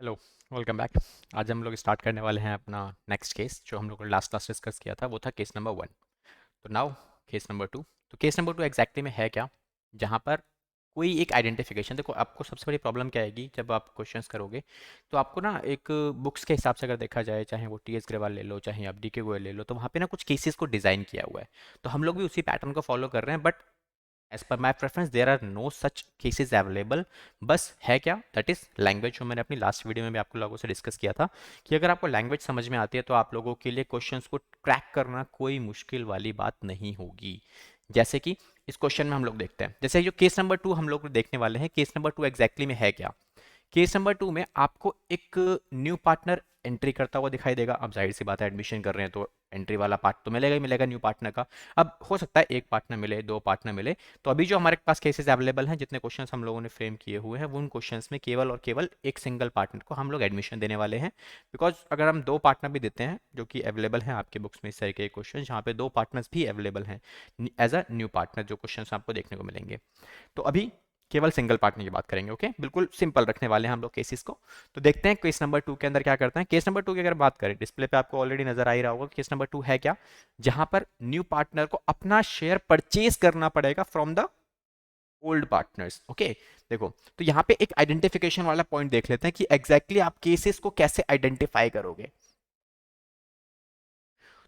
Hello, welcome back. आज हम लोग स्टार्ट करने वाले हैं अपना नेक्स्ट केस जो हम लोग ने लास्ट क्लास डिस्कस किया था। वो था केस नंबर 1। तो नाउ केस नंबर 2। तो केस नंबर 2 एग्जैक्टली में है क्या, जहाँ पर कोई एक आइडेंटिफिकेशन। देखो, आपको सबसे बड़ी प्रॉब्लम क्या आएगी जब आप क्वेश्चंस करोगे, तो आपको ना एक बुक्स के हिसाब से अगर देखा जाए, चाहे वो टी एस ग्रेवाल ले लो, चाहे आप डी के गोयल ले लो, तो वहाँ पे ना कुछ केसेस को डिज़ाइन किया हुआ है। तो हम लोग भी उसी पैटर्न को फॉलो कर रहे हैं, but as per my preference there are no such cases available. बस है क्या, दैट इज लैंग्वेज, जो मैंने अपनी लास्ट वीडियो में भी आपको लोगों से डिस्कस किया था कि अगर आपको लैंग्वेज समझ में आती है तो आप लोगों के लिए क्वेश्चंस को क्रैक करना कोई मुश्किल वाली बात नहीं होगी। जैसे कि इस क्वेश्चन में हम लोग देखते हैं, जैसे जो केस नंबर 2 हम लोग देखने वाले हैं, केस नंबर 2 एग्जैक्टली में है क्या। केस नंबर 2 में आपको एक न्यू पार्टनर एंट्री करता हुआ दिखाई देगा। अब जाहिर सी बात है, एडमिशन कर रहे हैं तो एंट्री वाला पार्ट तो मिलेगा ही मिलेगा न्यू पार्टनर का। अब हो सकता है एक पार्टनर मिले, दो पार्टनर मिले। तो अभी जो हमारे पास केसेस अवेलेबल हैं, जितने क्वेश्चंस हम लोगों ने फ्रेम किए हुए हैं, वो उन क्वेश्चंस में केवल और केवल एक सिंगल पार्टनर को हम लोग एडमिशन देने वाले हैं। बिकॉज अगर हम दो पार्टनर भी देते हैं, जो कि अवेलेबल हैं आपके बुक्स में इस तरह के क्वेश्चन जहाँ पे दो पार्टनर्स भी अवेलेबल हैं एज अ न्यू पार्टनर, जो क्वेश्चन आपको देखने को मिलेंगे, तो अभी केवल सिंगल पार्टनर की बात करेंगे। ओके, बिल्कुल सिंपल रखने वाले हैं हम लोग केसेस को। तो देखते हैं केस नंबर 2 के अंदर क्या करते हैं। केस नंबर 2 की अगर बात करें, डिस्प्ले पे आपको ऑलरेडी नजर आ ही रहा होगा। केस नंबर 2 है क्या, जहां पर न्यू पार्टनर को अपना शेयर परचेज करना पड़ेगा from the old partners. Okay, देखो, तो यहाँ पे एक आइडेंटिफिकेशन वाला पॉइंट देख लेते हैं कि एग्जैक्टली आप केसेस को कैसे आइडेंटिफाई करोगे।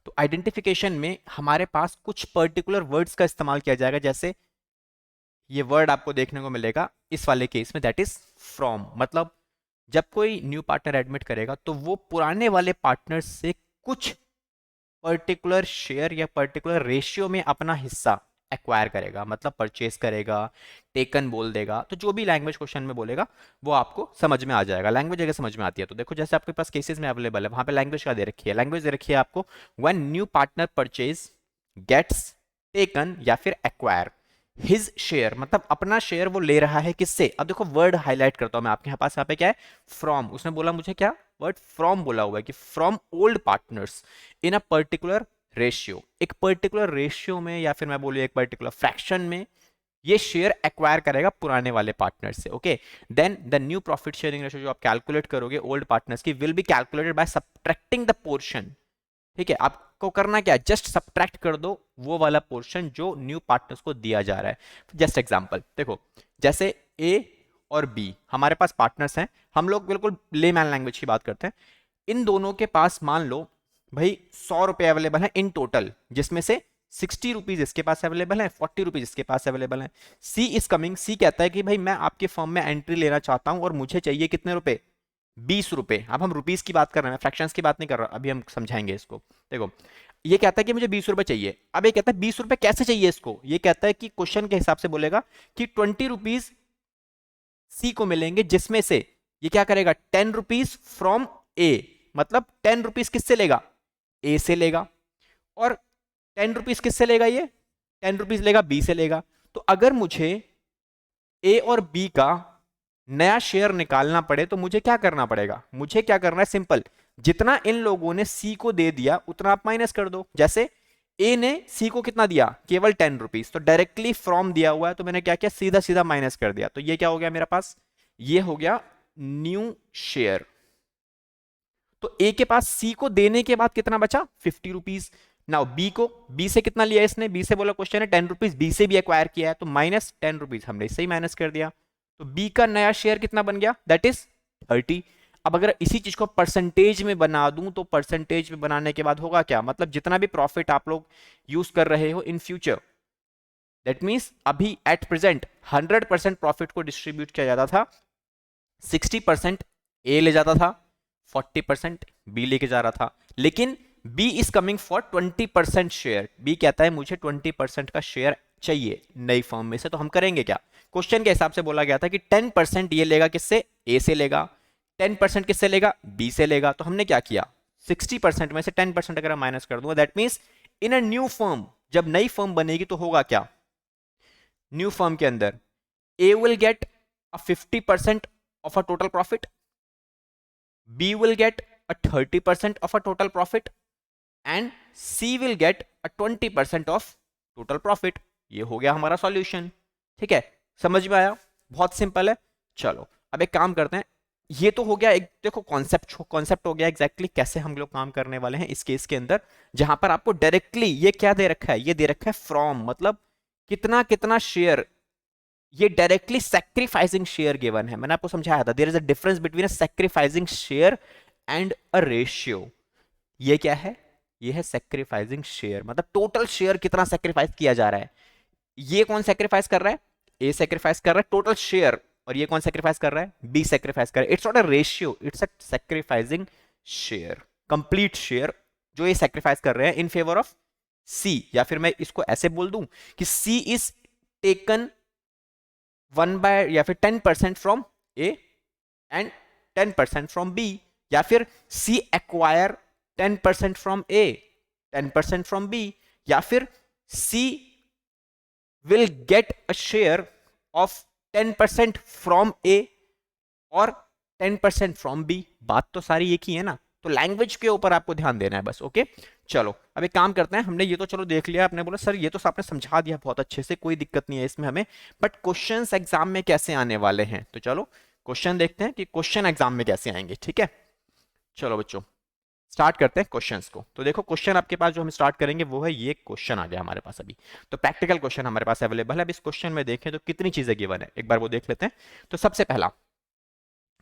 तो आइडेंटिफिकेशन में हमारे पास कुछ पर्टिकुलर वर्ड्स का इस्तेमाल किया जाएगा। जैसे ये वर्ड आपको देखने को मिलेगा इस वाले केस में, दैट इज फ्रॉम। मतलब जब कोई न्यू पार्टनर एडमिट करेगा तो वो पुराने वाले पार्टनर से कुछ पर्टिकुलर शेयर या पर्टिकुलर रेशियो में अपना हिस्सा एक्वायर करेगा, मतलब परचेज करेगा, टेकन बोल देगा। तो जो भी लैंग्वेज क्वेश्चन में बोलेगा वो आपको समझ में आ जाएगा। लैंग्वेज अगर समझ में आती है तो देखो, जैसे आपके पास केसेस में अवेलेबल है, वहां पे लैंग्वेज क्या दे रखी है, लैंग्वेज दे रखी है आपको when new partner purchase gets taken या फिर एक्वायर हिज शेयर, मतलब अपना शेयर वो ले रहा है किससे। अब देखो, वर्ड हाईलाइट करता हूं मैं आपके पास, यहाँ पे क्या है, फ्रॉम। उसने बोला मुझे क्या, वर्ड फ्रॉम बोला हुआ है कि from old partners in a particular ratio. एक पर्टिकुलर रेशियो में या फिर मैं बोलूँ एक पर्टिकुलर फ्रैक्शन में ये शेयर एक्वायर करेगा पुराने वाले पार्टनर से। Okay, then the new profit sharing ratio जो आप कैलकुलेट करोगे ओल्ड पार्टनर्स की will be calculated by subtracting the portion. ठीक है, आपको करना क्या है, जस्ट सब्ट्रैक्ट कर दो वो वाला पोर्शन जो न्यू पार्टनर्स को दिया जा रहा है। जस्ट एग्जांपल देखो, जैसे ए और बी हमारे पास पार्टनर्स हैं। हम लोग बिल्कुल लेमैन लैंग्वेज की बात करते हैं। इन दोनों के पास मान लो भाई 100 रुपए अवेलेबल है इन टोटल, जिसमें से 60 रुपीज इसके पास अवेलेबल है, 40 रुपीज इसके पास अवेलेबल है। सी इज कमिंग, सी कहता है कि भाई मैं आपके फर्म में एंट्री लेना चाहता हूं और मुझे चाहिए कितने रुपए, 20 रुपए। अब हम रुपीज की बात कर रहे हैं, फ्रैक्शंस की बात नहीं कर रहा, अभी हम समझाएंगे इसको। देखो, ये कहता है कि मुझे 20 रुपए चाहिए। अब ये कहता है 20 रुपए कैसे चाहिए इसको, ये कहता है कि क्वेश्चन के हिसाब से बोलेगा कि 20 रुपीज सी को मिलेंगे, जिसमें से ये क्या करेगा, 10 रुपीज फ्रॉम ए। मतलब 10 रुपीज किससे लेगा, ए से लेगा। और 10 रुपीज किससे लेगा, ये 10 रुपीज लेगा बी से लेगा। तो अगर मुझे ए और बी का नया शेयर निकालना पड़े तो मुझे क्या करना पड़ेगा, मुझे क्या करना है, सिंपल, जितना इन लोगों ने सी को दे दिया उतना आप माइनस कर दो। जैसे ए ने सी को कितना दिया, केवल 10 रुपीज, तो डायरेक्टली फ्रॉम दिया हुआ है, तो मैंने क्या किया, सीधा सीधा माइनस कर दिया। तो ये क्या हो गया मेरे पास, ये हो गया न्यू शेयर। तो ए के पास सी को देने के बाद कितना बचा, 50 रुपीज। नाउ बी को, बी से कितना लिया इसने, बी से बोला क्वेश्चन है 10 रुपीज बी से भी एक्वायर किया है, तो माइनस 10 रुपीज हमने इससे ही माइनस कर दिया। तो बी का नया शेयर कितना बन गया, दैट इज 30। अब अगर इसी चीज को परसेंटेज में बना दूं तो परसेंटेज में बनाने के बाद होगा क्या, मतलब जितना भी प्रॉफिट आप लोग यूज कर रहे हो इन फ्यूचर, दैट मीन्स अभी एट प्रेजेंट 100% प्रॉफिट को डिस्ट्रीब्यूट किया जाता था, 60% ए ले जाता था, 40% बी लेके जा रहा था। लेकिन B is coming for 20% share. B कहता है मुझे 20% का शेयर चाहिए नई फर्म में से। तो हम करेंगे क्या, क्वेश्चन के हिसाब से बोला गया था कि 10% ये लेगा किससे, ए से लेगा, 10% किससे लेगा, बी से लेगा। तो हमने क्या किया, 60% में से 10% अगर माइनस कर दूंगा, that means in a new firm, जब नई फर्म बनेगी तो होगा क्या, न्यू फर्म के अंदर A will get a 50% of a total profit, B will get a 30% of a total profit and C will get a 20% of total profit। ये हो गया हमारा सॉल्यूशन। ठीक है, समझ में आया, बहुत सिंपल है। चलो अब एक काम करते हैं, ये तो हो गया एक, देखो कॉन्सेप्ट हो गया एग्जैक्टली कैसे हम लोग काम करने वाले हैं इस केस के अंदर, जहां पर आपको डायरेक्टली ये क्या दे रखा है, ये दे रखा है फ्रॉम, मतलब कितना कितना शेयर, ये डायरेक्टली सैक्रिफाइसिंग शेयर गिवन है। मैंने आपको समझाया था there is a difference between a sacrificing share and a ratio. ये क्या है, ये है सैक्रिफाइसिंग शेयर, मतलब टोटल शेयर कितना सैक्रिफाइस किया जा रहा है। ये कौन सैक्रिफाइस कर रहा है, ए सैक्रिफाइस कर रहा है टोटल शेयर, और ये कौन सैक्रिफाइस कर रहा है, बी सैक्रिफाइस कर रहा है। It's not a ratio, it's a sacrificing share, complete share जो ये सैक्रिफाइस कर रहे हैं इन फेवर ऑफ सी। या फिर मैं इसको ऐसे बोल दूं कि सी इज टेकन 1 बाय या फिर 10% from A and 10% from B, या फिर C acquire 10% from A 10% from B, या फिर सी will get a share of 10% from A और 10% from B। बात तो सारी एक ही है ना, तो लैंग्वेज के ऊपर आपको ध्यान देना है बस। ओके चलो अब एक काम करते हैं, हमने ये तो चलो देख लिया, आपने बोला सर ये तो आपने समझा दिया बहुत अच्छे से, कोई दिक्कत नहीं है इसमें हमें, बट क्वेश्चंस एग्जाम में कैसे आने वाले हैं, तो चलो क्वेश्चन देखते हैं कि क्वेश्चन एग्जाम में कैसे आएंगे। ठीक है चलो बच्चों स्टार्ट करते हैं क्वेश्चंस को। तो देखो क्वेश्चन आपके पास जो हम स्टार्ट करेंगे वो है, ये क्वेश्चन आ गया हमारे पास अभी, तो प्रैक्टिकल क्वेश्चन हमारे पास अवेलेबल है। अब इस क्वेश्चन में देखें तो कितनी चीजें गिवन है, एक बार वो देख लेते हैं। तो सबसे पहला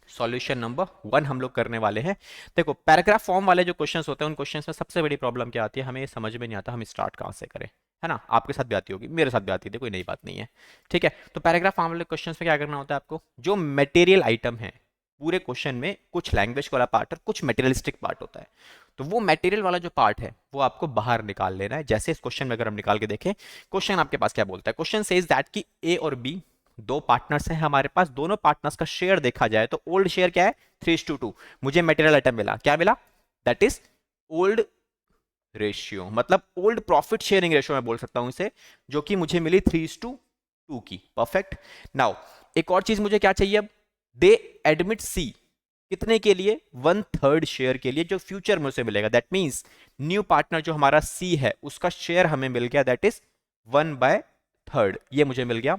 सॉल्यूशन नंबर 1 हम लोग करने वाले हैं। देखो पैराग्राफ फॉर्म वाले जो क्वेश्चंस होते हैं उन क्वेश्चंस में सबसे बड़ी प्रॉब्लम क्या आती है, हमें ये समझ में नहीं आता हम स्टार्ट कहाँ से करें, है ना। आपके साथ भी आती होगी, मेरे साथ भी आती है, कोई नई बात नहीं है। ठीक है तो पैराग्राफ फॉर्म वाले क्वेश्चंस में क्या करना होता है आपको, जो मटेरियल आइटम है पूरे क्वेश्चन में, कुछ लैंग्वेज वाला पार्ट और कुछ मटेरियलिस्टिक पार्ट होता है, तो वो मटेरियल वाला जो पार्ट है वो आपको बाहर निकाल लेना है। जैसे इस क्वेश्चन में अगर हम निकाल के देखें, क्वेश्चन आपके पास क्या बोलता है, क्वेश्चन सेज दैट कि ए और बी दो पार्टनर्स हैं हमारे पास, दोनों पार्टनर्स का शेयर देखा जाए तो ओल्ड शेयर क्या है 3:2। मुझे मटेरियल आइटम मिला, क्या मिला, दैट इज ओल्ड रेशियो, मतलब ओल्ड प्रॉफिट शेयरिंग रेशियो मैं बोल सकता हूं इसे, जो कि मुझे मिली 3:2 की। परफेक्ट। नाउ एक और चीज मुझे क्या चाहिए अब, दे एडमिट सी कितने के लिए, 1/3 शेयर के लिए जो फ्यूचर में उसे मिलेगा। दैट मींस न्यू पार्टनर जो हमारा सी है उसका शेयर हमें मिल गया, दैट इज 1/3, ये मुझे मिल गया।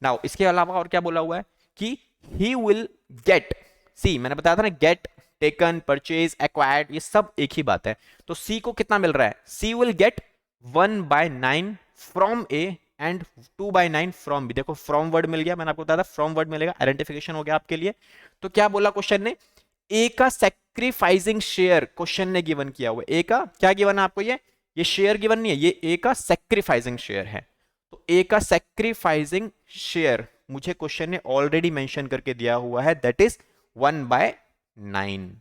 नाउ इसके अलावा और क्या बोला हुआ है कि ही विल गेट, सी मैंने बताया था ना, गेट, टेकन, परचेज, एक्वायर्ड, ये सब एक ही बात है। तो सी को कितना मिल रहा है, C will get 1/9 from A and 2/9 from B. देखो फ्रॉम वर्ड मिल गया, मैंने आपको बताया था फ्रॉम वर्ड मिलेगा, आइडेंटिफिकेशन हो गया आपके लिए। तो क्या बोला क्वेश्चन ने, ए का सैक्रिफाइसिंग शेयर क्वेश्चन ने गिवन किया हुआ, ए का क्या गिवन है आपको, ये शेयर गिवन नहीं है, ये ए का सैक्रिफाइसिंग शेयर है। तो ए का सैक्रिफाइसिंग शेयर मुझे क्वेश्चन ने ऑलरेडी मेंशन करके दिया हुआ है, that is 1/9।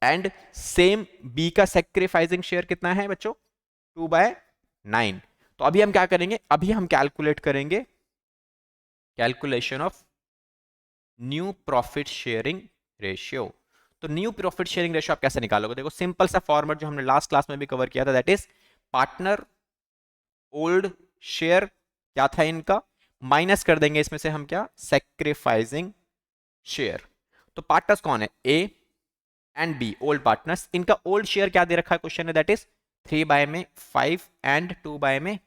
And same B का सैक्रिफाइसिंग शेयर कितना है बच्चों, 2/9। तो अभी हम क्या करेंगे, अभी हम कैलकुलेट करेंगे calculation of new profit sharing ratio. तो न्यू प्रॉफिट शेयरिंग रेशियो आप कैसे निकालोगे, देखो सिंपल सा फॉर्मेट जो हमने लास्ट क्लास में भी कवर किया था, that is partner old share क्या था इनका, माइनस कर देंगे इसमें से हम क्या, सैक्रिफाइसिंग शेयर। तो पार्टनर्स कौन है, A and B, old partners, इनका ओल्ड शेयर क्या दे रखा है क्वेश्चन में, दैट इज 3/5 एंड 2/5।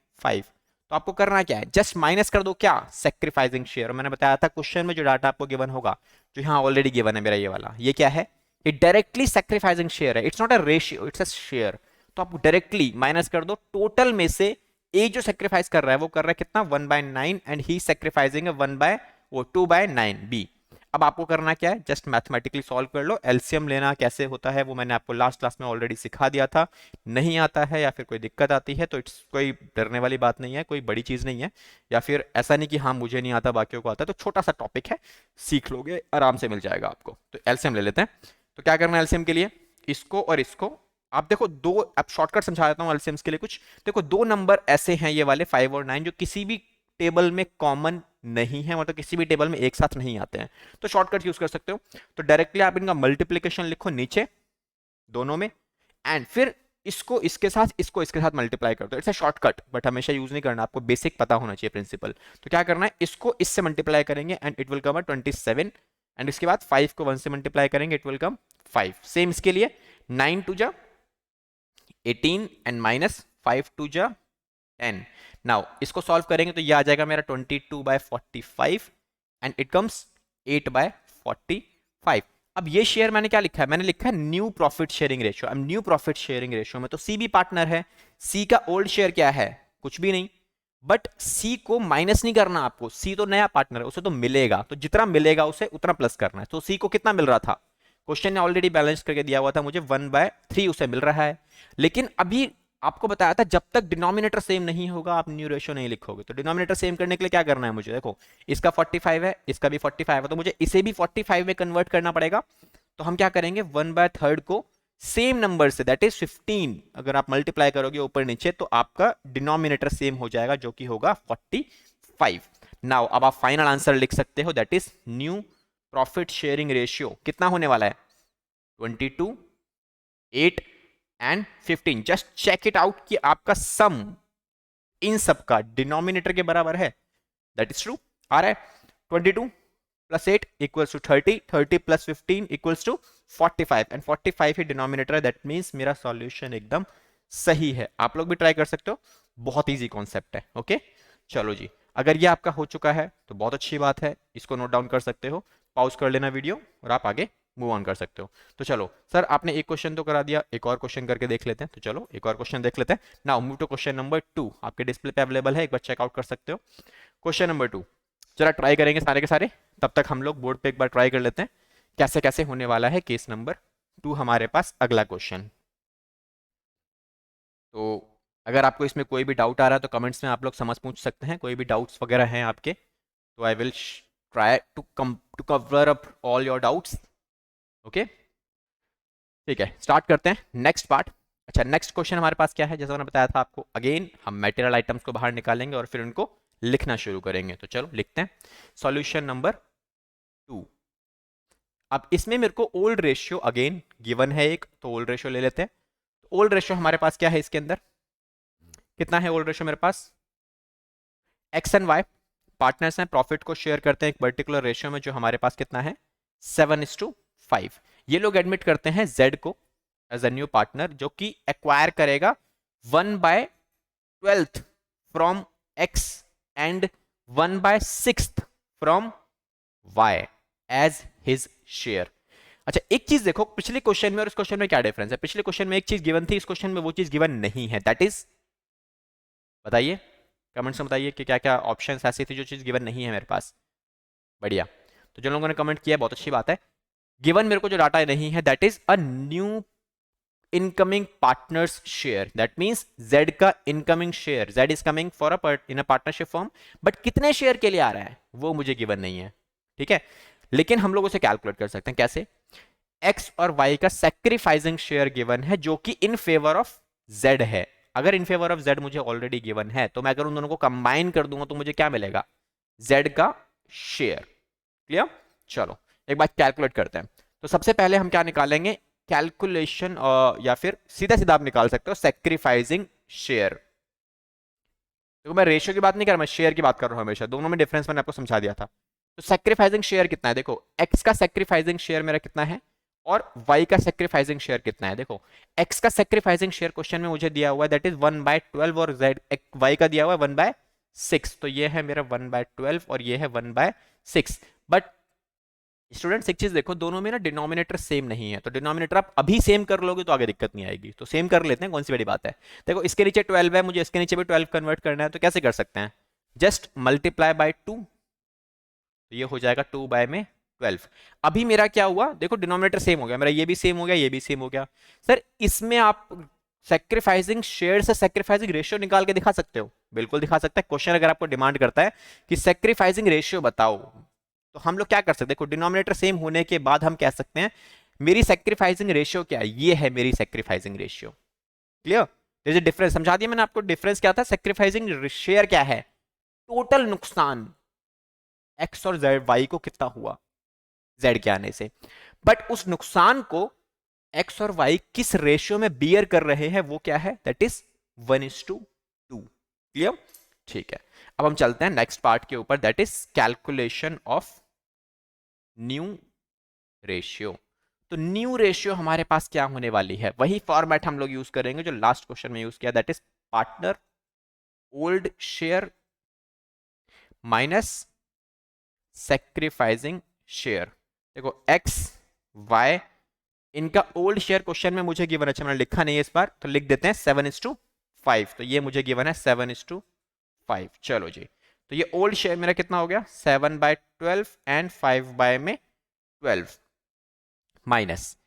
तो आपको करना क्या है, जस्ट माइनस कर दो क्या, सैक्रिफाइसिंग शेयर। मैंने बताया था क्वेश्चन में जो डाटा आपको गिवन होगा, जो यहाँ ऑलरेडी गिवन है मेरा ये वाला, ये क्या है, ये डायरेक्टली सैक्रिफाइसिंग शेयर है, it's not a ratio, it's a share. तो आप डायरेक्टली माइनस कर दो, टोटल में से ए जो सेक्रीफाइस कर रहा है वो कर रहा है कितना, 1/9 एंड ही सेक्रीफाइसिंग 2/9 बी। अब आपको करना क्या है, जस्ट मैथमेटिकली सॉल्व कर लो। एलसीएम लेना कैसे होता है वो मैंने आपको लास्ट क्लास में ऑलरेडी सिखा दिया था। नहीं आता है या फिर कोई दिक्कत आती है तो इट्स कोई डरने वाली बात नहीं है, कोई बड़ी चीज़ नहीं है, या फिर ऐसा नहीं कि हाँ मुझे नहीं आता बाकियों को आता है, तो छोटा सा टॉपिक है, सीख लोगे आराम से मिल जाएगा आपको। तो एलसीएम ले लेते हैं। तो क्या करना है एलसीएम के लिए, इसको और इसको आप देखो दो, अब शॉर्टकट समझा देता हूँ एलसीएम्स के लिए कुछ। देखो दो नंबर ऐसे हैं ये वाले 5 और 9 जो किसी भी टेबल में कॉमन नहीं है, मतलब किसी भी टेबल में एक साथ नहीं आते हैं, तो शॉर्टकट यूज कर सकते हो। तो डायरेक्टली आप इनका मल्टीप्लीकेशन लिखो नीचे दोनों में, एंड फिर इसको इसके साथ, इसको इसके साथ मल्टीप्लाई कर दो। इट्स अ शॉर्टकट, बट हमेशा यूज नहीं करना, आपको बेसिक पता होना चाहिए प्रिंसिपल। तो क्या करना है, इसको इससे मल्टीप्लाई करेंगे and it will come 27, and इसके बाद 5 को 1 से मल्टीप्लाई करेंगे, इट विल कम 5। सेम इसके लिए 9 2 जा 18 एंड माइनस 5 2 जा 10। नाउ इसको सॉल्व करेंगे तो ये आ जाएगा मेरा 22/45 एंड इट कम्स 8/45। अब ये शेयर मैंने क्या लिखा है, मैंने लिखा है न्यू प्रॉफिट शेयरिंग रेशियो। अब न्यू प्रॉफिट शेयरिंग रेशियो में तो सी भी पार्टनर है। सी का ओल्ड शेयर क्या है, कुछ भी नहीं, बट सी को माइनस नहीं करना आपको, सी तो नया पार्टनर है, उसे तो मिलेगा, तो जितना मिलेगा उसे उतना प्लस करना है। तो सी को कितना मिल रहा था, क्वेश्चन ने ऑलरेडी बैलेंस करके दिया हुआ था मुझे, 1/3 उसे मिल रहा है। लेकिन अभी आपको बताया था जब तक डिनोमिनेटर सेम नहीं होगा आप न्यू रेशियो नहीं लिखोगे। तो डिनोमिनेटर सेम करने के लिए क्या करना है मुझे, देखो इसका 45 है, इसका भी 45 है, तो मुझे इसे भी 45 में कन्वर्ट करना पड़ेगा। तो हम क्या करेंगे, 1/3 को सेम नंबर से, दैट इज 15, अगर आप मल्टीप्लाई करोगे ऊपर नीचे तो आपका डिनोमिनेटर सेम हो जाएगा, जो कि होगा 45। नाउ अब आप फाइनल आंसर लिख सकते हो, that is new profit sharing ratio कितना होने वाला है, 22, 8 and 15। Just check it out कि आपका सम इन सब का डिनोमिनेटर के बराबर है, दैट इज ट्रू। आ रहा है 22 plus 8 equals to 30, 30 plus 15 equals to 45, and 45 ही डिनोमिनेटर है, दैट मीन्स मेरा सॉल्यूशन एकदम सही है। आप लोग भी ट्राई कर सकते हो, बहुत इजी कॉन्सेप्ट है। ओके चलो जी, अगर ये आपका हो चुका है तो बहुत अच्छी बात है, इसको नोट डाउन कर सकते हो, पॉज कर लेना वीडियो और आप आगे मूव ऑन कर सकते हो। तो चलो सर, आपने एक क्वेश्चन तो करा दिया, एक और क्वेश्चन करके देख लेते हैं। तो चलो एक और क्वेश्चन देख लेते हैं। Now move to question number 2, आपके डिस्प्ले पे अवेलेबल है, एक बार चेकआउट कर सकते हो। क्वेश्चन नंबर 2 जरा ट्राई करेंगे सारे के सारे, तब तक हम लोग बोर्ड पे एक बार ट्राई कर लेते हैं कैसे कैसे होने वाला है केस नंबर 2 हमारे पास अगला क्वेश्चन। तो अगर आपको इसमें कोई भी डाउट आ रहा है तो कमेंट्स में आप लोग समझ पूछ सकते हैं, कोई भी डाउट्स वगैरह हैं आपके, तो I will try to cover up all your doubts. Okay ठीक है, स्टार्ट करते हैं नेक्स्ट पार्ट। अच्छा, नेक्स्ट क्वेश्चन हमारे पास क्या है, जैसा मैंने बताया था आपको, अगेन हम मटेरियल आइटम्स को बाहर निकालेंगे और फिर उनको लिखना शुरू करेंगे। तो चलो लिखते हैं सॉल्यूशन नंबर 2। अब इसमें मेरे को ओल्ड रेशियो अगेन गिवन है एक, तो ओल्ड रेशियो ले लेते हैं। ओल्ड रेशियो हमारे पास क्या है, इसके अंदर कितना है ओल्ड रेशियो मेरे पास, एक्स एंड वाई पार्टनर्स हैं, प्रॉफिट को शेयर करते हैं एक पर्टिकुलर रेशियो में, जो हमारे पास कितना है 7:5। ये लोग एडमिट करते हैं जेड को एज अ न्यू पार्टनर, जो कि एक्वायर करेगा 1/12 from X and 1/6 from Y as his share. अच्छा एक चीज देखो, पिछले क्वेश्चन में और इस क्वेश्चन में क्या डिफरेंस है, पिछले क्वेश्चन में एक चीज गिवन थी, इस क्वेश्चन में वो चीज गिवन नहीं है, दैट इज, बताइए कमेंट्स में बताइए कि क्या क्या ऑप्शंस ऐसी थी जो चीज गिवन नहीं है मेरे पास। बढ़िया, तो जिन लोगों ने कमेंट किया बहुत अच्छी बात है। गिवन मेरे को जो डाटा नहीं है, that is a new incoming partners share, that means Z का incoming share, Z is coming for in a partnership form, but कितने शेयर के लिए आ रहा है वो मुझे गिवन नहीं है। ठीक है, लेकिन हम लोग उसे कैलकुलेट कर सकते हैं कैसे, एक्स और वाई का सेक्रीफाइसिंग शेयर गिवन है जो कि इन फेवर ऑफ जेड है। अगर इन फेवर ऑफ जेड मुझे ऑलरेडी गिवन है, तो मैं अगर उन दोनों को कंबाइन कर दूंगा तो मुझे क्या मिलेगा, जेड का शेयर। क्लियर, चलो एक बार कैलकुलेट करते हैं। तो सबसे पहले हम क्या निकालेंगे, कैलकुलेशन, या फिर सीधा सीधा आप निकाल सकते हो सेक्रीफाइसिंग शेयर। देखो मैं रेशियो की बात नहीं कर रहा, मैं शेयर की बात कर रहा हूं हमेशा, दोनों में डिफरेंस मैंने आपको समझा दिया था। तो सेक्रीफाइसिंग शेयर कितना है, देखो एक्स का सेक्रीफाइसिंग शेयर मेरा कितना है और वाई का सेक्रीफाइसिंग शेयर कितना है। देखो एक्स का सेक्रीफाइसिंग शेयर क्वेश्चन में मुझे दिया हुआ है, दैट इज 1/12, और जेड वाई का दिया हुआ है 1/6। तो ये है मेरा 1/12 और ये है 1/6। बट स्टूडेंट्स एक चीज देखो, दोनों में ना डिनोमिनेटर सेम नहीं है, तो डिनोमिनेटर आप अभी सेम कर लोगे तो आगे दिक्कत नहीं आएगी, तो सेम कर लेते हैं, कौन सी बड़ी बात है। देखो इसके नीचे 12 है, मुझे इसके नीचे भी 12 कन्वर्ट करना है, तो कैसे कर सकते हैं, जस्ट मल्टीप्लाई बाय 2, तो ये हो जाएगा 2/12। अभी मेरा क्या हुआ, देखो डिनोमिनेटर सेम हो गया मेरा, ये भी सेम हो गया, ये भी सेम हो गया। सर इसमें आप सेक्रीफाइसिंग शेयर से सेक्रीफाइसिंग रेशियो निकाल के दिखा सकते हो, बिल्कुल दिखा सकते हैं। क्वेश्चन अगर आपको डिमांड करता है कि सेक्रीफाइसिंग रेशियो बताओ, तो हम लोग क्या कर सकते हैं, देखो डिनोमिनेटर सेम होने के बाद हम कह सकते हैं मेरी सेक्रीफाइसिंग रेशियो क्या है, ये है मेरी sacrificing ratio. Clear, there is a difference, समझा दिया मैंने आपको डिफरेंस क्या था। सेक्रीफाइसिंग शेयर क्या है, टोटल नुकसान एक्स और जेड वाई को कितना हुआ जेड के आने से, बट उस नुकसान को एक्स और वाई किस रेशियो में बियर कर रहे हैं वो क्या है, दैट इज 1:2। क्लियर, ठीक है। अब हम चलते हैं नेक्स्ट पार्ट के ऊपर, that is calculation of new ratio. तो न्यू रेशियो हमारे पास क्या होने वाली है, वही फॉर्मेट हम लोग यूज करेंगे जो लास्ट क्वेश्चन में यूज किया, that is partner old share minus sacrificing share. देखो एक्स वाई, इनका ओल्ड शेयर क्वेश्चन में मुझे गिवन, अच्छा मैंने लिखा नहीं है इस बार तो लिख देते हैं 7:5, तो ये मुझे गिवन है 7:5। चलो जी, तो ये ओल्ड शेयर मेरा कितना हो गया 7/12 एंड 5/12 माइनस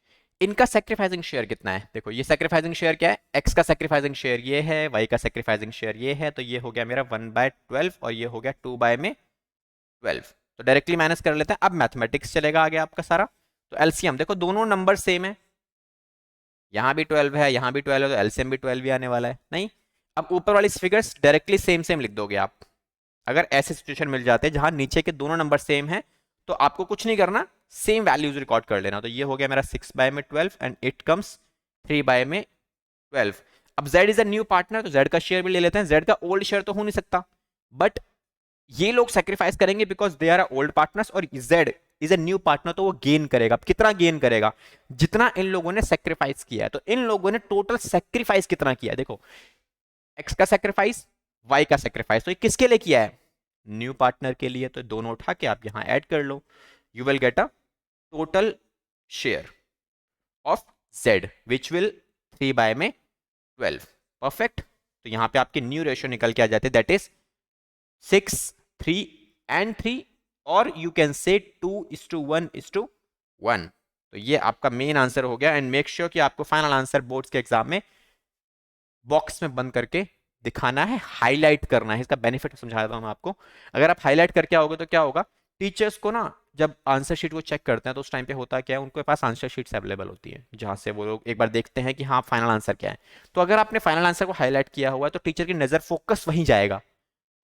इनका सेक्रीफाइसिंग शेयर कितना है। देखो ये सेक्रीफाइसिंग शेयर क्या है, एक्स का सेक्रीफाइसिंग शेयर ये है, वाई का सेक्रीफाइसिंग शेयर ये है, तो ये हो गया मेरा 1/12 और ये हो गया 2/12। तो डायरेक्टली माइनस कर लेते हैं। अब मैथमेटिक्स चलेगा आगे आपका सारा। तो एलसीएम देखो दोनों नंबर सेम है, यहां भी 12 है यहां भी 12 है, तो एलसीएम भी 12 ही आने वाला है नहीं। अब ऊपर वाली फिगर्स डायरेक्टली सेम सेम लिख दोगे आप। अगर ऐसे सिचुएशन मिल जाते हैं जहां नीचे के दोनों नंबर सेम है तो आपको कुछ नहीं करना, सेम वैल्यूज रिकॉर्ड कर लेना। तो ये हो गया मेरा 6/12 एंड इट कम्स 3/12। अब z is a new partner, तो z का शेयर भी ले लेते हैं। z का ओल्ड शेयर तो हो नहीं सकता, बट ये लोग सेक्रीफाइस करेंगे because they are old partners, और z is a new partner तो वो गेन करेगा। कितना गेन करेगा, जितना इन लोगों ने सेक्रीफाइस किया है। तो इन लोगों ने टोटल सेक्रीफाइस कितना किया है, देखो x का सेक्रीफाइस, y का सेक्रीफाइस, तो ये किसके लिए किया है, न्यू पार्टनर के लिए। तो दोनों उठा के आप यहां ऐड कर लो, you will get a total share of z which will 3/12। Perfect. तो यहां पे आपके न्यू रेशियो निकल के आ जाते हैं, दैट इज 6, 3 एंड 3, और यू कैन से 2:1:1। तो ये आपका मेन आंसर हो गया। एंड मेक श्योर कि आपको फाइनल आंसर बोर्ड्स के एग्जाम में बॉक्स में बंद करके दिखाना है, हाईलाइट करना है। इसका बेनिफिट समझा देता हूं मैं आपको। अगर आप हाईलाइट करके आओगे तो क्या होगा, टीचर्स को ना जब आंसर शीट वो चेक करते हैं तो उस टाइम पे होता क्या है, उनके पास आंसर शीट्स अवेलेबल होती है जहां से वो लोग एक बार देखते हैं कि हाँ फाइनल आंसर क्या है। तो अगर आपने फाइनल आंसर को हाईलाइट किया हुआ है तो टीचर की नजर फोकस वहीं जाएगा।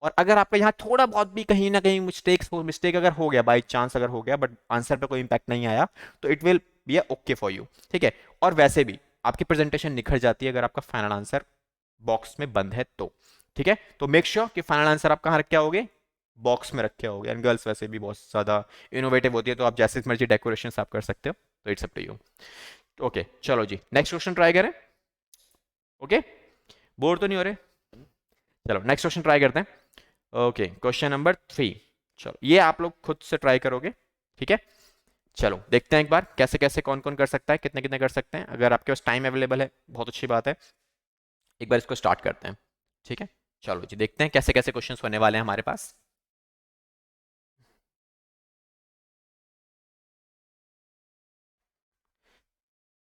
और अगर आपका यहाँ थोड़ा बहुत भी कहीं ना कहीं मिस्टेक अगर हो गया, बाई चांस अगर हो गया, बट आंसर पे कोई इंपैक्ट नहीं आया, तो it will be okay for you. ठीक है। और वैसे भी आपकी प्रेजेंटेशन निखर जाती है अगर आपका फाइनल आंसर बॉक्स में बंद है तो। ठीक है। तो मेक श्योर कि फाइनल आंसर आप कहाँ रखे होगे, बॉक्स में रखे होगे। एंड गर्ल्स वैसे भी बहुत ज़्यादा इनोवेटिव होती है, तो आप जैसे मर्जी डेकोरेशन आप कर सकते हो। तो it's up to you. Okay चलो जी, नेक्स्ट क्वेश्चन ट्राई करें। ओके, बोर तो नहीं हो रहे, चलो नेक्स्ट क्वेश्चन ट्राई करते हैं। Okay question number 3। चलो ये आप लोग खुद से ट्राई करोगे, ठीक है। चलो देखते हैं एक बार कैसे कैसे कौन कौन कर सकता है, कितने कितने कर सकते हैं। अगर आपके पास टाइम अवेलेबल है बहुत अच्छी बात है, एक बार इसको स्टार्ट करते हैं। ठीक है, चलो जी देखते हैं कैसे कैसे क्वेश्चंस होने वाले हैं हमारे पास।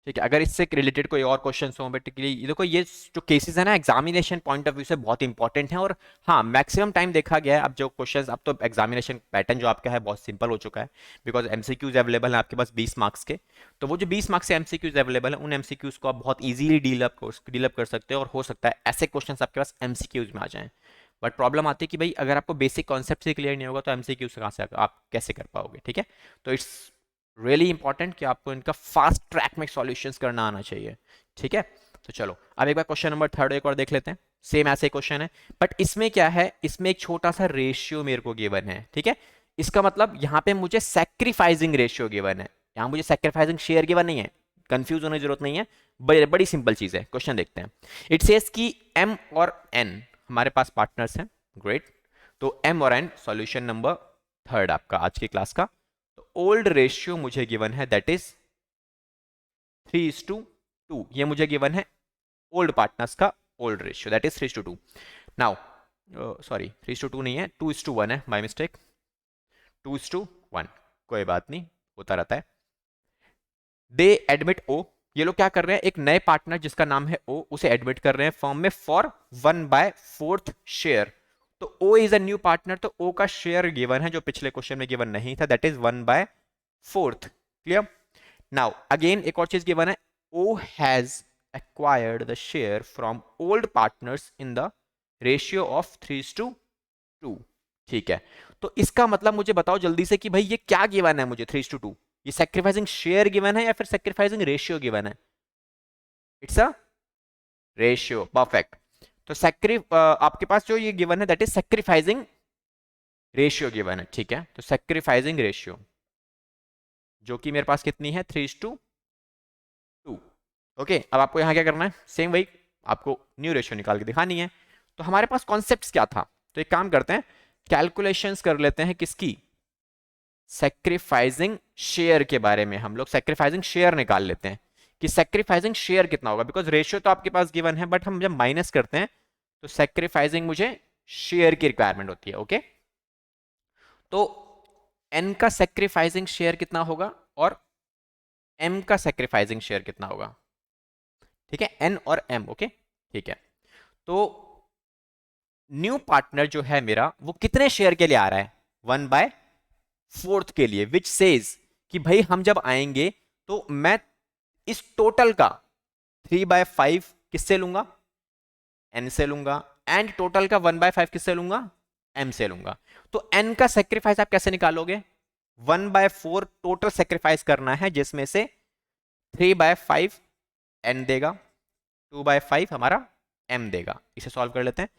ठीक है, अगर इससे रिलेटेड कोई और क्वेश्चन हो बेटिकली, देखो ये जो केसेस है ना एग्जामिनेशन पॉइंट ऑफ व्यू से बहुत इंपॉर्टेंट है। और हाँ मैक्सिमम टाइम देखा गया है अब जो क्वेश्चंस, अब तो एग्जामिनेशन पैटर्न जो आपका है बहुत सिंपल हो चुका है, बिकॉज एमसीक्यूज अवेलेबल है आपके पास 20 मार्क्स के। तो वो जो 20 मार्क्स के एमसीक्यूज अवेलेबल है उन एमसीक्यूज को आप बहुत ईजिली डील अप कर सकते हो, और हो सकता है ऐसे क्वेश्चन आपके पास एमसीक्यूज में आ जाएं। बट प्रॉब्लम आती है कि भाई अगर आपको बेसिक कॉन्सेप्ट से क्लियर नहीं होगा तो एमसीक्यूज कहाँ से आप कैसे कर पाओगे। ठीक है, तो इट्स रियली इंपॉर्टेंट कि आपको इनका फास्ट ट्रैक में सॉल्यूशंस करना आना चाहिए। ठीक है, तो चलो अब एक बार क्वेश्चन नंबर 3 एक और देख लेते हैं। सेम ऐसे क्वेश्चन है, बट इसमें क्या है, इसमें एक छोटा सा रेशियो मेरे को गिवन है। ठीक है, इसका मतलब यहाँ पे मुझे सैक्रिफाइसिंग रेशियो गिवन है, यहाँ मुझे सैक्रिफाइसिंग शेयर गिवन नहीं है। कंफ्यूज होने की जरूरत नहीं है, बड़ी सिंपल चीज है। क्वेश्चन देखते हैं। इट सेज कि m और n हमारे पास पार्टनर्स हैं। ग्रेट, तो m और n सॉल्यूशन नंबर 3 आपका आज की क्लास का। ओल्ड रेशियो मुझे गिवन है दैट इज 3:2। ये मुझे गिवन है ओल्ड पार्टनर्स का old ratio, that is 3:2। Now sorry 3:2 नहीं है, 2:1 है, बाय मिस्टेक 2:1। कोई बात नहीं, होता रहता है। दे एडमिट ओ, ये लोग क्या कर रहे हैं, एक नए पार्टनर जिसका नाम है ओ उसे एडमिट कर रहे हैं फर्म में फॉर 1/4 शेयर। तो O is a new partner, तो ओ का शेयर गिवन है जो पिछले क्वेश्चन में गिवन नहीं था, that is 1/4। Clear. Now again एक और चीज गिवन है, O has acquired the share from old partners in the ratio of 3:2। ठीक है, तो इसका मतलब मुझे बताओ जल्दी से कि भाई ये क्या गिवन है मुझे 3:2, ये सैक्रिफाइसिंग शेयर गिवन है या फिर सैक्रिफाइसिंग रेशियो गिवन है। It's a ratio, perfect. तो आपके पास जो ये गिवन है that is sacrificing ratio given है। ठीक है, तो सैक्रिफाइसिंग रेशियो जो कि मेरे पास कितनी है 3:2। ओके, अब आपको यहां क्या करना है, सेम वही आपको न्यू रेशियो निकाल के दिखानी है। तो हमारे पास कॉन्सेप्ट क्या था, तो एक काम करते हैं कैलकुलेशंस कर लेते हैं किसकी, सेक्रीफाइसिंग शेयर के बारे में हम लोग सेक्रीफाइसिंग शेयर निकाल लेते हैं कि सेक्रीफाइसिंग शेयर कितना होगा, बिकॉज रेशियो तो आपके पास गिवन है, बट हम जब माइनस करते हैं तो सेक्रीफाइसिंग मुझे शेयर की रिक्वायरमेंट होती है। ओके, तो n का सेक्रीफाइसिंग शेयर कितना होगा और m का सेक्रीफाइसिंग शेयर कितना होगा, ठीक है, n और m। ओके, ठीक है, तो न्यू पार्टनर जो है मेरा वो कितने शेयर के लिए आ रहा है, 1/4 के लिए, विच सेज कि भाई हम जब आएंगे तो मैं इस टोटल का 3/5 किससे लूंगा, n से लूंगा, एंड टोटल का 1/5 किससे लूंगा, m से लूंगा। तो n का सेक्रीफाइस आप कैसे निकालोगे, 1/4 टोटल सेक्रीफाइस करना है, जिसमें से 3/5 n देगा, 2/5 हमारा m देगा। इसे सॉल्व कर लेते हैं।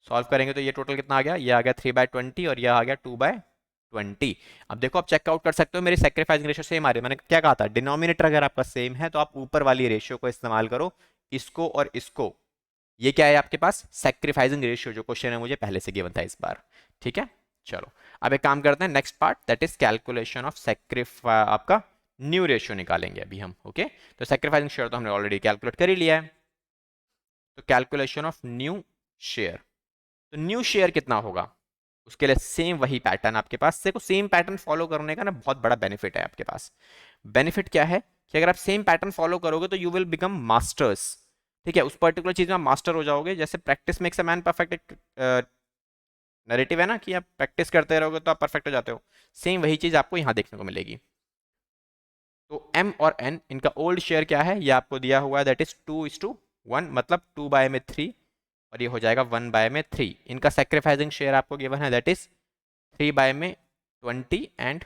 सॉल्व करेंगे तो ये टोटल कितना आ गया, ये आ गया 3/20 और ये आ गया 2/20। अब देखो आप चेकआउट कर सकते हो मेरी सेक्रीफाइसिंग रेशियो सेम आ रही है। मैंने क्या कहा था, डिनोमिनेटर अगर आपका सेम है तो आप ऊपर वाली रेशियो को इस्तेमाल करो, इसको और इसको। ये क्या है आपके पास, सेक्रीफाइसिंग रेशियो, जो क्वेश्चन है मुझे पहले से गिवन था इस बार। ठीक है, चलो अब एक काम करते हैं, next part that is calculation of sacrifice, आपका न्यू रेशियो निकालेंगे अभी हम। ओके, तो सेक्रीफाइसिंग शेयर तो हमने ऑलरेडी कैलकुलेट कर ही लिया है, तो कैलकुलेशन ऑफ न्यू शेयर, तो न्यू शेयर कितना होगा, उसके लिए सेम वही पैटर्न आपके पास। देखो सेम पैटर्न फॉलो करने का ना बहुत बड़ा बेनिफिट है आपके पास। बेनिफिट क्या है कि अगर आप सेम पैटर्न फॉलो करोगे तो यू विल बिकम मास्टर्स। ठीक है, उस पर्टिकुलर चीज में आप मास्टर हो जाओगे। जैसे practice makes a man perfect, एक नैरेटिव है ना कि आप प्रैक्टिस करते रहोगे तो आप परफेक्ट हो जाते हो। सेम वही चीज आपको यहाँ देखने को मिलेगी। तो m और n इनका ओल्ड शेयर क्या है, ये आपको दिया हुआ है, दैट इज 2:1, मतलब 2/3, और ये हो जाएगा 1/3। इनका सेक्रीफाइसिंग शेयर आपको गिवन है, दैट इज 3/20 एंड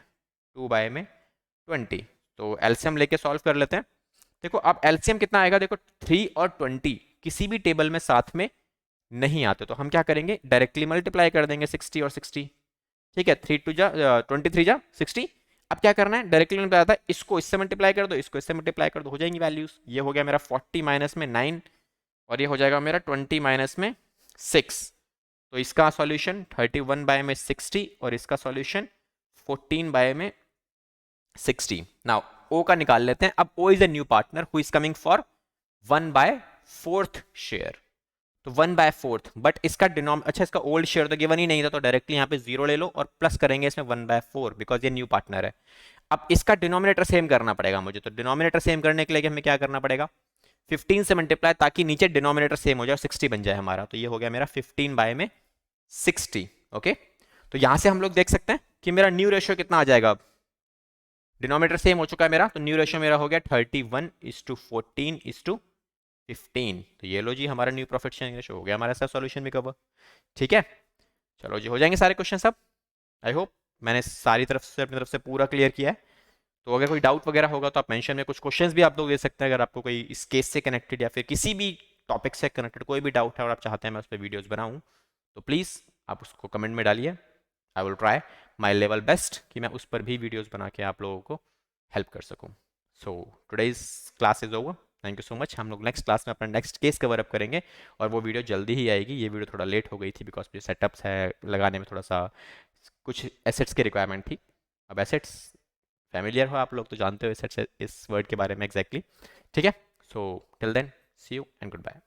2/20। तो एलसीएम लेके सॉल्व कर लेते हैं। देखो अब एलसीएम कितना आएगा, देखो 3 और 20 किसी भी टेबल में साथ में नहीं आते, तो हम क्या करेंगे, डायरेक्टली मल्टीप्लाई कर देंगे 60 और 60। ठीक है, 3 अब क्या करना है, डायरेक्टली मल्टीप्लाई आता है, इसको इससे मल्टीप्लाई कर दो, इसको इससे मल्टीप्लाई कर दो, हो जाएंगी वैल्यूज। ये हो गया मेरा 40 माइनस में 9, और ये हो जाएगा मेरा 20 माइनस में 6। तो इसका सॉल्यूशन 31/60 और इसका सॉल्यूशन 14/60। नाउ ओ का निकाल लेते हैं। अब O is a new partner who is coming for 1/4 share, तो 1/4, बट इसका अच्छा इसका ओल्ड शेयर तो गिवन ही नहीं था, तो डायरेक्टली यहाँ पे 0 ले लो और प्लस करेंगे इसमें 1/4, बिकॉज ये न्यू पार्टनर है। अब इसका डिनोमिनेटर सेम करना पड़ेगा मुझे, तो डिनोमिनेटर सेम करने के लिए हमें क्या करना पड़ेगा, 15 से मल्टीप्लाई, ताकि नीचे डिनोमिनेटर सेम हो जाए और 60 बन जाए हमारा। तो ये हो गया मेरा 15/60। ओके, तो यहां से हम लोग देख सकते हैं कि मेरा न्यू रेशियो कितना आ जाएगा। अब डिनोमिनेटर सेम हो चुका है मेरा, तो न्यू रेशियो मेरा हो गया 31:14:15। तो ये लो जी, हमारा न्यू प्रॉफिट शेयरिंग रेशियो हो गया हमारा सब सॉल्यूशन भी कवर। ठीक है, चलो जी, हो जाएंगे सारे क्वेश्चन सब। आई होप मैंने सारी तरफ से अपनी तरफ से पूरा क्लियर किया है। तो अगर कोई डाउट वगैरह होगा तो आप मेंशन में कुछ क्वेश्चंस भी आप लोग दे सकते हैं, अगर आपको कोई इस केस से कनेक्टेड या फिर किसी भी टॉपिक से कनेक्टेड कोई भी डाउट है और आप चाहते हैं मैं उस पर वीडियोस बनाऊं, तो प्लीज़ आप उसको कमेंट में डालिए। आई will try my level best कि मैं उस पर भी वीडियोज़ बना के आप लोगों को हेल्प कर सकूँ। So today's class is over, thank you so much. हम लोग नेक्स्ट क्लास में अपना नेक्स्ट केस कवर अप करेंगे, और वो वीडियो जल्दी ही आएगी। ये वीडियो थोड़ा लेट हो गई थी बिकॉज मुझे सेटअप्स है लगाने में थोड़ा सा कुछ एसेट्स की रिक्वायरमेंट थी। अब एसेट्स फैमिलियर हो आप लोग तो जानते हो इस वर्ड के बारे में एग्जैक्टली। ठीक है, so till then see you and good bye.